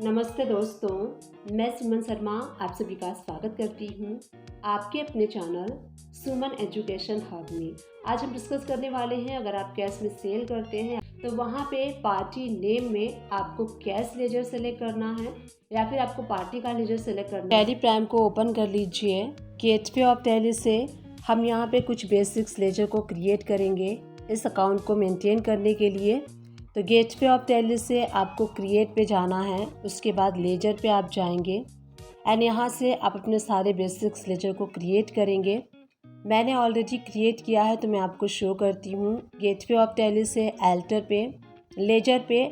नमस्ते दोस्तों, मैं सुमन शर्मा आप सभी का स्वागत करती हूँ आपके अपने चैनल सुमन एजुकेशन हब में। आज हम डिस्कस करने वाले हैं, अगर आप कैश में सेल करते हैं तो वहाँ पे पार्टी नेम में आपको कैश लेजर सेलेक्ट करना है या फिर आपको पार्टी का लेजर सेलेक्ट करना है। टैली प्राइम को ओपन कर लीजिए। गेटवे ऑफ टैली से हम यहाँ पे कुछ बेसिक्स लेजर को क्रिएट करेंगे इस अकाउंट को मेंटेन करने के लिए। तो गेटवे ऑफ टैली से आपको क्रिएट पे जाना है, उसके बाद लेजर पे आप जाएंगे एंड यहाँ से आप अपने सारे बेसिक्स लेजर को क्रिएट करेंगे। मैंने ऑलरेडी क्रिएट किया है तो मैं आपको शो करती हूँ। गेटवे ऑफ टैली से एल्टर पे, लेजर पे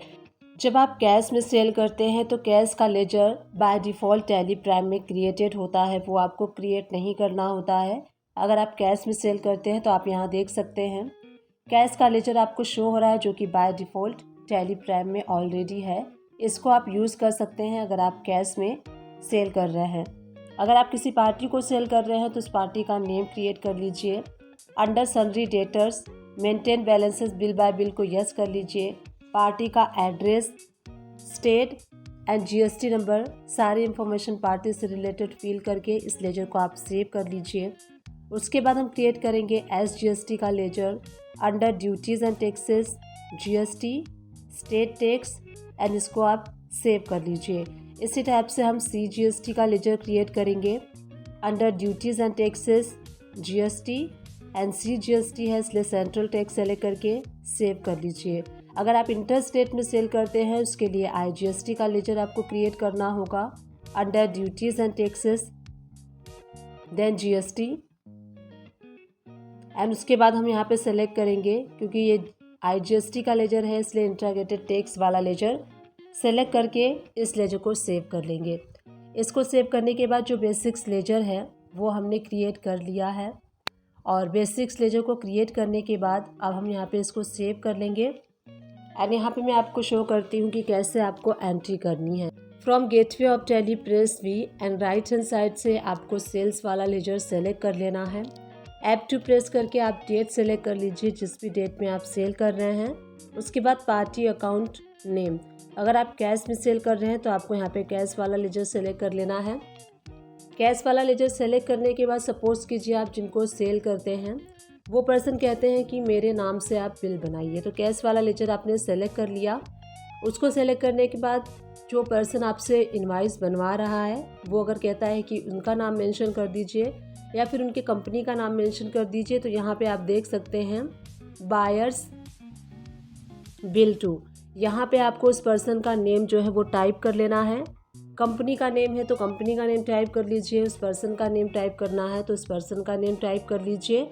जब आप कैश में सेल करते हैं तो कैश का ledger by default Tally Prime में क्रिएटेड होता है, वो आपको क्रिएट नहीं करना होता है। अगर आप कैश में सेल करते हैं तो आप यहाँ देख सकते हैं कैश का लेजर आपको शो हो रहा है, जो कि बाय डिफ़ॉल्ट टैली प्राइम में ऑलरेडी है। इसको आप यूज़ कर सकते हैं अगर आप कैश में सेल कर रहे हैं। अगर आप किसी पार्टी को सेल कर रहे हैं तो उस पार्टी का नेम क्रिएट कर लीजिए। Under sundry debtors maintain balances bill bye bill को यस कर लीजिए। पार्टी का address, state and GST number, सारी इंफॉर्मेशन पार्टी से रिलेटेड फिल करके इस लेजर को आप सेव कर लीजिए। उसके बाद हम क्रिएट करेंगे SGST का ledger under duties and taxes, GST, state tax and इसको आप सेव कर लीजिए। इसी टाइप से हम CGST का लेजर क्रिएट करेंगे under duties and taxes, GST and CGST है इसलिए सेंट्रल टैक्स सेलेक्ट करके सेव कर लीजिए। अगर आप इंटर स्टेट में सेल करते हैं उसके लिए IGST का लेजर आपको क्रिएट करना होगा under duties and taxes then GST and उसके बाद हम यहाँ पे सेलेक्ट करेंगे, क्योंकि ये IGST का लेजर है इसलिए इंटीग्रेटेड टैक्स वाला लेजर सेलेक्ट करके इस लेजर को सेव कर लेंगे। इसको सेव करने के बाद जो बेसिक्स लेजर है वो हमने क्रिएट कर लिया है और बेसिक्स लेजर को क्रिएट करने के बाद अब हम यहाँ पे इसको सेव कर लेंगे एंड यहाँ पे मैं आपको शो करती हूँ कि कैसे आपको एंट्री करनी है। From gateway of tally press V and right hand side से आपको सेल्स वाला लेजर सेलेक्ट कर लेना है। ऐप टू प्रेस करके आप डेट सेलेक्ट कर लीजिए जिस भी डेट में आप सेल कर रहे हैं। उसके बाद पार्टी अकाउंट नेम, अगर आप कैश में सेल कर रहे हैं तो आपको यहाँ पे कैश वाला लेजर सेलेक्ट कर लेना है। कैश वाला लेजर सेलेक्ट करने के बाद सपोज कीजिए आप जिनको सेल करते हैं वो पर्सन कहते हैं कि मेरे नाम से आप बिल बनाइए, तो कैश वाला लेजर आपने सेलेक्ट कर लिया। उसको सेलेक्ट करने के बाद जो पर्सन आपसे इनवाइस बनवा रहा है वो अगर कहता है कि उनका नाम मेंशन कर दीजिए या फिर उनकी कंपनी का नाम मेंशन कर दीजिए, तो यहाँ पे आप देख सकते हैं बायर्स बिल टू, यहाँ पे आपको उस पर्सन का नेम जो है वो टाइप कर लेना है। कंपनी का नेम है तो कंपनी का नेम टाइप कर लीजिए, उस पर्सन का नेम टाइप करना है तो उस पर्सन का नेम टाइप कर लीजिए।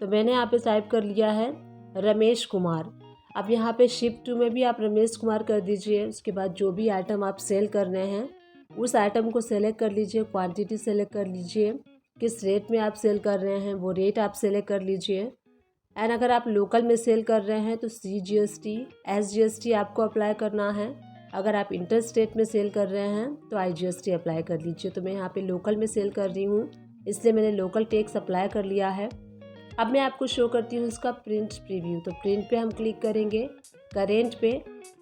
तो मैंने यहाँ पे टाइप कर लिया है रमेश कुमार। अब यहाँ पे शिप टू में भी आप रमेश कुमार कर दीजिए। उसके बाद जो भी आइटम आप सेल कर रहे हैं उस आइटम को सेलेक्ट कर लीजिए, क्वांटिटी सेलेक्ट कर लीजिए, किस रेट में आप सेल कर रहे हैं वो रेट आप सेलेक्ट कर लीजिए। एंड अगर आप लोकल में सेल कर रहे हैं तो CGST, SGST आपको अप्लाई करना है। अगर आप इंटर स्टेट में सेल कर रहे हैं तो IGST अप्लाई कर लीजिए। तो मैं यहाँ पे लोकल में सेल कर रही हूँ इसलिए मैंने लोकल टैक्स अप्लाई कर लिया है। अब मैं आपको शो करती हूँ इसका प्रिंट प्रीव्यू। तो प्रिंट पे हम क्लिक करेंगे, करेंट पे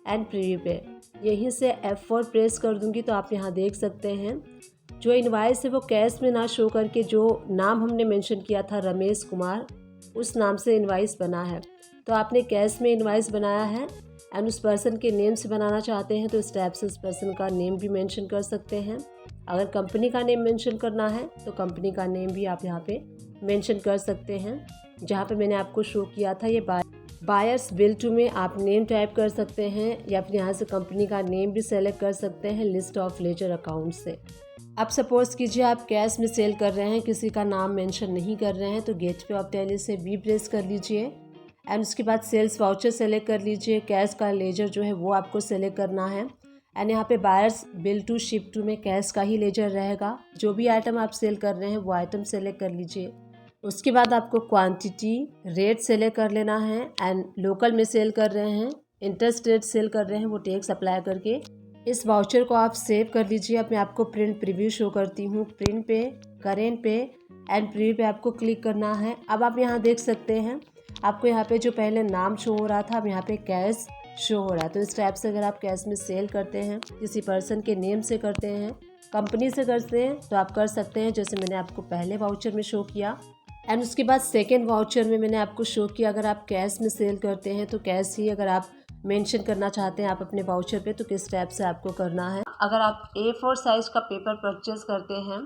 एंड प्रीव्यू पे। यहीं से F4 प्रेस कर दूँगी तो आप यहाँ देख सकते हैं जो इनवाइस है वो कैश में ना शो करके जो नाम हमने मेंशन किया था रमेश कुमार, उस नाम से इनवाइस बना है। तो आपने कैश में इनवाइस बनाया है एंड उस पर्सन के नेम से बनाना चाहते हैं तो इस टाइप से उस पर्सन का नेम भी मेंशन कर सकते हैं। अगर कंपनी का नेम मेंशन करना है तो कंपनी का नेम भी आप यहाँ पे मेंशन कर सकते हैं। जहाँ पे मैंने आपको शो किया था ये बायर्स बिल टू में आप नेम टाइप कर सकते हैं या फिर यहाँ से कंपनी का नेम भी सेलेक्ट कर सकते हैं लिस्ट ऑफ लेजर अकाउंट से। अब सपोज कीजिए आप कैश में सेल कर रहे हैं, किसी का नाम मेंशन नहीं कर रहे हैं, तो गेटवे ऑफ टैली से V प्रेस कर लीजिए एंड उसके बाद सेल्स वाउचर सेलेक्ट कर लीजिए। कैश का लेजर जो है वो आपको सेलेक्ट करना है एंड यहाँ पे buyer's bill to ship to में कैश का ही लेजर रहेगा। जो भी आइटम आप सेल कर रहे हैं वो आइटम सेलेक्ट कर लीजिए। उसके बाद आपको क्वांटिटी, रेट सेलेक्ट कर लेना है एंड लोकल में सेल कर रहे हैं, इंटर स्टेट सेल कर रहे हैं वो टैक्स अप्लाई करके इस वाउचर को आप सेव कर लीजिए। अब मैं आपको प्रिंट प्रीव्यू शो करती हूँ। प्रिंट पे, करेंट पे एंड प्रीव्यू पे आपको क्लिक करना है। अब आप यहाँ देख सकते हैं आपको यहाँ पे जो पहले नाम शो हो रहा था अब यहाँ पे कैश शो हो रहा है। तो इस टाइप से अगर आप कैश में सेल करते हैं, किसी पर्सन के नेम से करते हैं, कंपनी से करते हैं, तो आप कर सकते हैं, जैसे मैंने आपको पहले वाउचर में शो किया। एंड उसके बाद सेकेंड वाउचर में मैंने आपको शो किया अगर आप कैश में सेल करते हैं तो कैश ही अगर आप मेंशन करना चाहते हैं आप अपने वाउचर पे तो किस टाइप से आपको करना है। अगर आप A4 साइज का पेपर परचेज करते हैं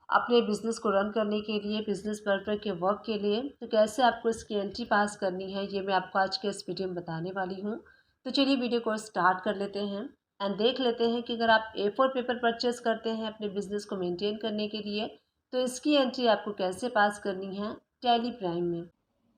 अपने बिजनेस को रन करने के लिए, बिजनेस पर्पज के वर्क के लिए, तो कैसे आपको इसकी एंट्री पास करनी है ये मैं आपको आज के इस वीडियो में बताने वाली हूँ। तो चलिए वीडियो को स्टार्ट कर लेते हैं एंड देख लेते हैं कि अगर आप A4 पेपर परचेज करते हैं अपने बिजनेस को मेंटेन करने के लिए तो इसकी एंट्री आपको कैसे पास करनी है टैली प्राइम में।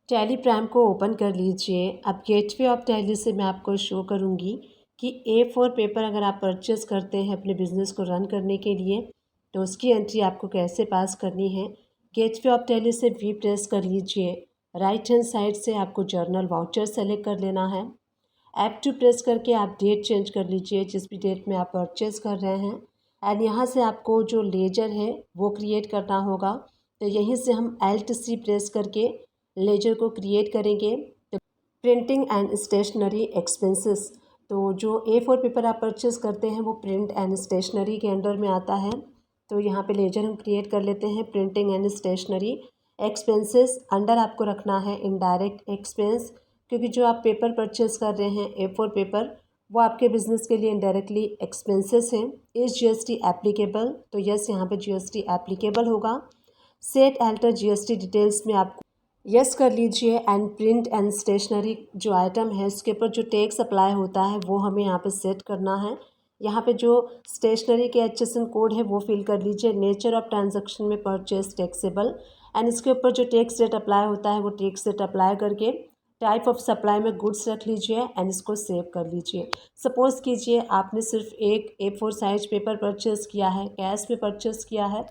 टैली प्राइम को ओपन कर लीजिए। अब गेटवे ऑफ टैली से मैं आपको शो करूँगी कि A4 पेपर अगर आप परचेज़ करते हैं अपने बिजनेस को रन करने के लिए तो उसकी एंट्री आपको कैसे पास करनी है। गेटवे ऑफ टैली से वी प्रेस कर लीजिए। राइट हैंड साइड से आपको जर्नल वाउचर सेलेक्ट कर लेना है। F2 प्रेस करके आप डेट चेंज कर लीजिए जिस भी डेट में आप परचेज़ कर रहे हैं। एंड यहाँ से आपको जो लेजर है वो क्रिएट करना होगा। तो यहीं से हम Alt+C प्रेस करके लेजर को क्रिएट करेंगे। तो प्रिंटिंग एंड स्टेशनरी एक्सपेंसेस, तो जो A4 पेपर आप परचेज़ करते हैं वो प्रिंट एंड स्टेशनरी के अंडर में आता है। तो यहाँ पे लेजर हम क्रिएट कर लेते हैं। Printing and stationery expenses under आपको रखना है इनडायरेक्ट एक्सपेंस, क्योंकि जो आप पेपर परचेज़ कर रहे हैं A4 पेपर वो आपके बिजनेस के लिए इनडायरेक्टली एक्सपेंसेस हैं। इस GST एप्लीकेबल, तो यस यहाँ पे GST एप्लीकेबल होगा। सेट अल्टर GST डिटेल्स में आपको यस कर लीजिए। एंड प्रिंट एंड स्टेशनरी जो आइटम है उसके ऊपर जो टैक्स अप्लाई होता है वो हमें यहाँ पे सेट करना है। यहाँ पे जो स्टेशनरी के HSN कोड है वो फिल कर लीजिए। नेचर ऑफ ट्रांजैक्शन में परचेज टैक्सेबल एंड इसके ऊपर जो टैक्स रेट अप्लाई होता है वो टैक्स रेट अप्लाई करके टाइप ऑफ सप्लाई में गुड्स रख लीजिए एंड इसको सेव कर लीजिए। सपोज़ कीजिए आपने सिर्फ एक A4 साइज पेपर परचेज़ किया है, कैश में परचेज़ किया है,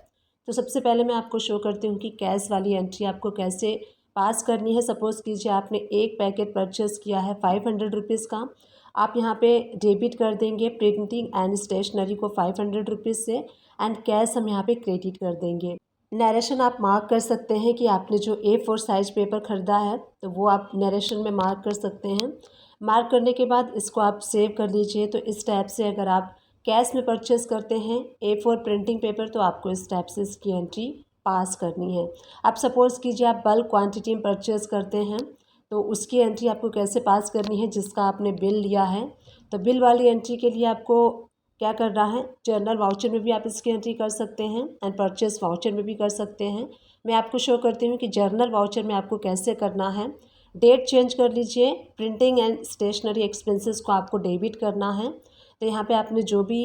तो सबसे पहले मैं आपको शो करती हूँ कि कैश वाली एंट्री आपको कैसे पास करनी है। सपोज़ कीजिए आपने एक पैकेट परचेज़ किया है 500 रुपीज़ का, आप यहाँ पे डेबिट कर देंगे प्रिंटिंग एंड स्टेशनरी को 500 रुपीज़ से एंड कैश हम यहाँ पे क्रेडिट कर देंगे। नरेशन आप मार्क कर सकते हैं कि आपने जो A4 साइज पेपर ख़रीदा है तो वो आप नरेशन में मार्क कर सकते हैं। मार्क करने के बाद इसको आप सेव कर लीजिए। तो इस टाइप से अगर आप कैश में परचेज़ करते हैं A4 प्रिंटिंग पेपर तो आपको इस टाइप से इसकी एंट्री पास करनी है। अब सपोज़ कीजिए आप बल्क क्वांटिटी में परचेज़ करते हैं तो उसकी एंट्री आपको कैसे पास करनी है। जिसका आपने बिल लिया है तो बिल वाली एंट्री के लिए आपको क्या करना है, जर्नल वाउचर में भी आप इसकी एंट्री कर सकते हैं एंड परचेस वाउचर में भी कर सकते हैं। मैं आपको शो करती हूँ कि जर्नल वाउचर में आपको कैसे करना है। डेट चेंज कर लीजिए। प्रिंटिंग एंड स्टेशनरी एक्सपेंसेस को आपको डेबिट करना है। तो यहाँ पे आपने जो भी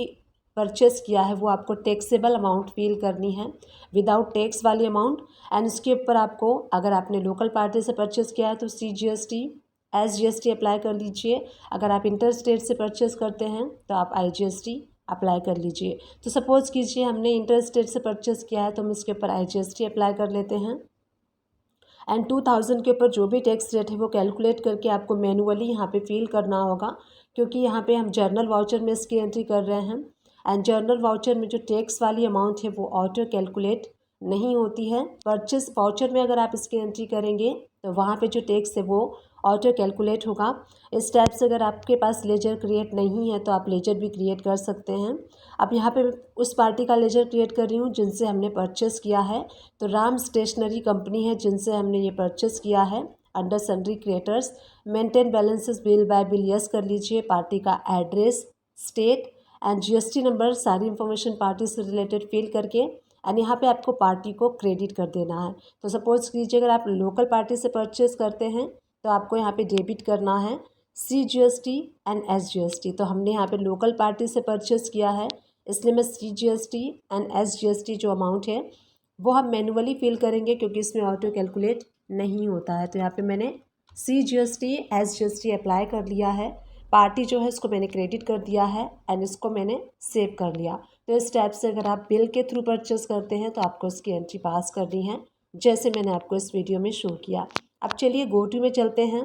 परचेस किया है वो आपको टैक्सेबल अमाउंट फिल करनी है, विदाउट टैक्स वाली अमाउंट। एंड उसके ऊपर आपको अगर आपने लोकल पार्टी से परचेस किया है तो CGST SGST अप्लाई कर लीजिए। अगर आप इंटर स्टेट से परचेस करते हैं तो आप IGST अप्लाई कर लीजिए। तो सपोज़ कीजिए हमने इंटर स्टेट से परचेस किया है तो हम इसके ऊपर IGST अप्लाई कर लेते हैं। एंड 2000 के ऊपर जो भी टैक्स रेट है वो कैलकुलेट करके आपको मैनुअली यहाँ पे फिल करना होगा, क्योंकि यहाँ पे हम जर्नल वाउचर में इसकी एंट्री कर रहे हैं। एंड जर्नल वाउचर में जो टैक्स वाली अमाउंट है वो ऑटो कैलकुलेट नहीं होती है। परचेस वाउचर में अगर आप इसकी एंट्री करेंगे तो वहाँ पे जो टैक्स है वो ऑटो कैलकुलेट होगा। इस टाइप से अगर आपके पास लेजर क्रिएट नहीं है तो आप लेजर भी क्रिएट कर सकते हैं। अब यहाँ पे उस पार्टी का लेजर क्रिएट कर रही हूँ जिनसे हमने परचेस किया है। तो राम स्टेशनरी कंपनी है जिनसे हमने ये परचेस किया है under sundry creators. Maintain balances bill bye bill yes कर लीजिए। पार्टी का address, state and GST number सारी इन्फॉर्मेशन पार्टी से रिलेटेड फिल करके एंड यहाँ पे आपको पार्टी को क्रेडिट कर देना है। तो सपोज कीजिए अगर आप लोकल पार्टी से परचेस करते हैं तो आपको यहाँ पे डेबिट करना है CGST एंड SGST। तो हमने यहाँ पे लोकल पार्टी से परचेस किया है इसलिए मैं CGST एंड SGST जो अमाउंट है वो हम मैनुअली फिल करेंगे, क्योंकि इसमें ऑटो कैलकुलेट नहीं होता है। तो यहाँ पे मैंने CGST SGST अप्लाई कर लिया है। पार्टी जो है इसको मैंने क्रेडिट कर दिया है एंड इसको मैंने सेव कर लिया। तो इस टाइप से अगर आप बिल के थ्रू परचेस करते हैं तो आपको इसकी एंट्री पास करनी है, जैसे मैंने आपको इस वीडियो में शो किया। अब चलिए गो टू में चलते हैं,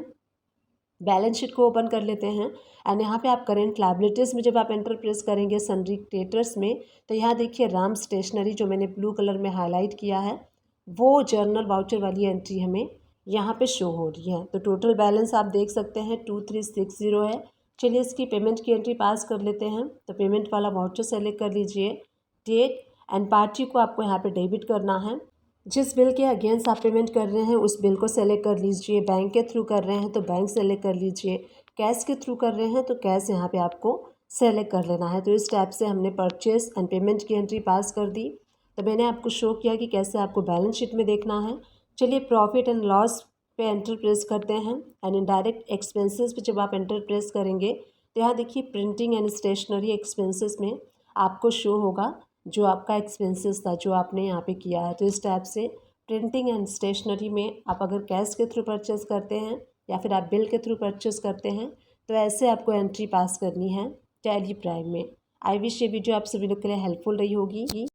बैलेंस शीट को ओपन कर लेते हैं। एंड यहाँ पे आप करेंट लायबिलिटीज़ में जब आप एंटर प्रेस करेंगे सन्ड्री क्रिएटर्स में तो यहाँ देखिए राम स्टेशनरी जो मैंने ब्लू कलर में हाईलाइट किया है वो जर्नल वाउचर वाली एंट्री हमें यहाँ पे शो हो रही है। तो टोटल बैलेंस आप देख सकते हैं 2360 है। चलिए इसकी पेमेंट की एंट्री पास कर लेते हैं। तो पेमेंट वाला वाउचर सेलेक्ट कर लीजिए। डेट एंड पार्टी को आपको यहाँ पे डेबिट करना है। जिस बिल के अगेंस्ट आप पेमेंट कर रहे हैं उस बिल को सेलेक्ट कर लीजिए। बैंक के थ्रू कर रहे हैं तो बैंक सेलेक्ट कर लीजिए। कैश के थ्रू कर रहे हैं तो कैश यहाँ पे आपको सेलेक्ट कर लेना है। तो इस टाइप से हमने परचेस एंड पेमेंट की एंट्री पास कर दी। तो मैंने आपको शो किया कि कैसे आपको बैलेंस शीट में देखना है। चलिए प्रॉफिट एंड लॉस पे एंटर प्रेस करते हैं एंड इनडायरेक्ट एक्सपेंसेस पे जब आप एंटर प्रेस करेंगे तो यहाँ देखिए प्रिंटिंग एंड स्टेशनरी एक्सपेंसेस में आपको शो होगा जो आपका एक्सपेंसेस था जो आपने यहाँ पे किया है। तो इस टाइप से प्रिंटिंग एंड स्टेशनरी में आप अगर कैश के थ्रू परचेस करते हैं या फिर आप बिल के थ्रू परचेस करते हैं तो ऐसे आपको एंट्री पास करनी है टैली प्राइम में। आई विश ये वीडियो आप सभी लोग के लिए हेल्पफुल रही होगी।